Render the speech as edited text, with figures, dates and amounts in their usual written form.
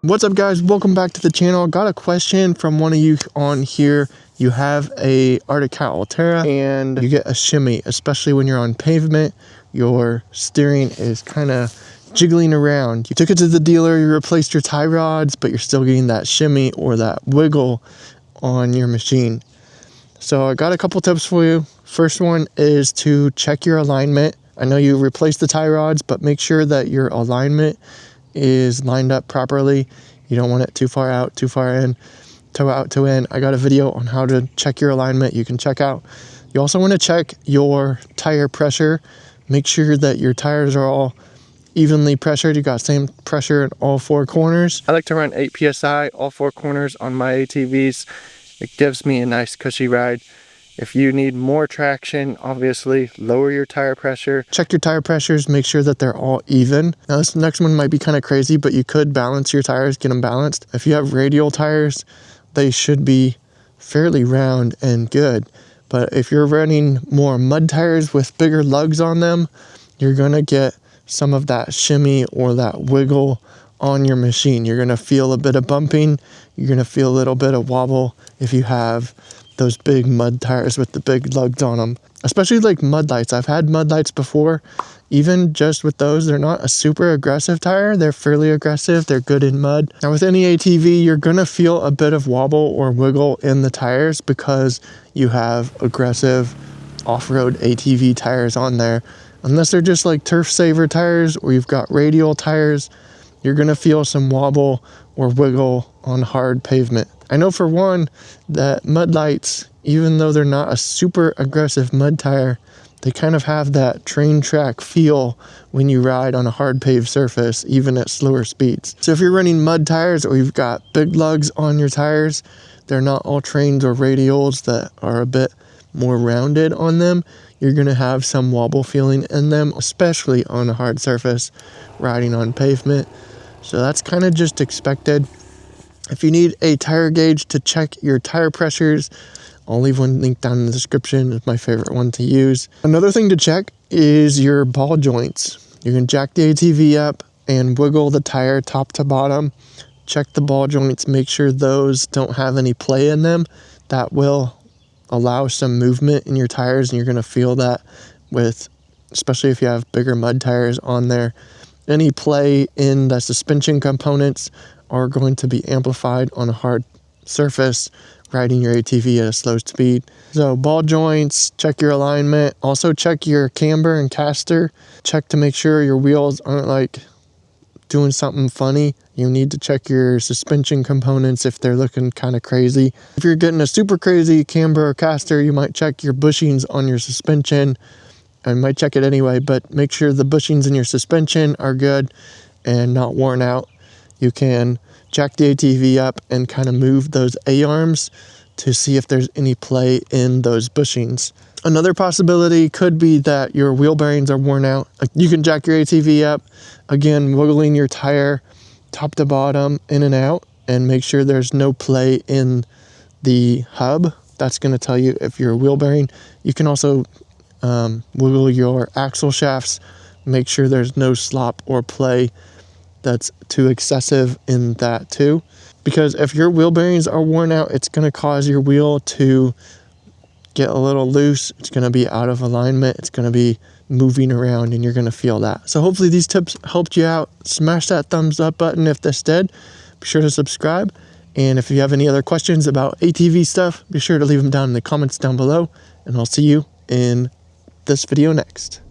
What's up guys, welcome back to the channel. Got a question from one of you on here. You have a Arctic Cat Altera and you get a shimmy, especially when you're on pavement. Your steering is kind of jiggling around. You took it to the dealer, you replaced your tie rods, but you're still getting that shimmy or that wiggle on your machine. So I got a couple tips for you. First one is to check your alignment. I know you replaced the tie rods, but make sure that your alignment is lined up properly. You don't want it too far out, too far in, toe out, toe in. I got a video on how to check your alignment you can check out. You also want to check your tire pressure. Make sure that your tires are all evenly pressured. You got same pressure in all four corners. I like to run 8 psi all four corners on my ATVs. It gives me a nice cushy ride. If you need more traction, obviously lower your tire pressure. Check your tire pressures, make sure that they're all even. Now this next one might be kind of crazy, but you could balance your tires, get them balanced. If you have radial tires, they should be fairly round and good. But if you're running more mud tires with bigger lugs on them, you're gonna get some of that shimmy or that wiggle on your machine. You're gonna feel a bit of bumping. You're gonna feel a little bit of wobble if you have those big mud tires with the big lugs on them, especially like mud lights. I've had mud lights before. Even just with those, they're not a super aggressive tire. They're fairly aggressive. They're good in mud. Now with any ATV, you're gonna feel a bit of wobble or wiggle in the tires because you have aggressive off-road ATV tires on there. Unless they're just like turf saver tires or you've got radial tires, you're gonna feel some wobble or wiggle on hard pavement. I know for one that mud lights, even though they're not a super aggressive mud tire, they kind of have that train track feel when you ride on a hard paved surface, even at slower speeds. So if you're running mud tires or you've got big lugs on your tires, they're not all trains or radials that are a bit more rounded on them. You're gonna have some wobble feeling in them, especially on a hard surface, riding on pavement. So that's kind of just expected. If you need a tire gauge to check your tire pressures, I'll leave one link down in the description. It's my favorite one to use. Another thing to check is your ball joints. You can jack the ATV up and wiggle the tire top to bottom. Check the ball joints, make sure those don't have any play in them. That will allow some movement in your tires, and you're gonna feel that with, especially if you have bigger mud tires on there. Any play in the suspension components are going to be amplified on a hard surface riding your ATV at a slow speed. So ball joints, check your alignment. Also check your camber and caster. Check to make sure your wheels aren't like doing something funny. You need to check your suspension components if they're looking kind of crazy. If you're getting a super crazy camber or caster, you might check your bushings on your suspension. I might check it anyway, but make sure the bushings in your suspension are good and not worn out. You can jack the ATV up and kind of move those A-arms to see if there's any play in those bushings. Another possibility could be that your wheel bearings are worn out. You can jack your ATV up, again, wiggling your tire top to bottom, in and out, and make sure there's no play in the hub. That's going to tell you if your wheel bearing. You can also wiggle your axle shafts, make sure there's no slop or play that's too excessive in that too. Because if your wheel bearings are worn out, it's going to cause your wheel to get a little loose. It's going to be out of alignment. It's going to be moving around and you're going to feel that. So hopefully these tips helped you out. Smash that thumbs up button if this did. Be sure to subscribe. And if you have any other questions about ATV stuff, be sure to leave them down in the comments down below. And I'll see you in this video next.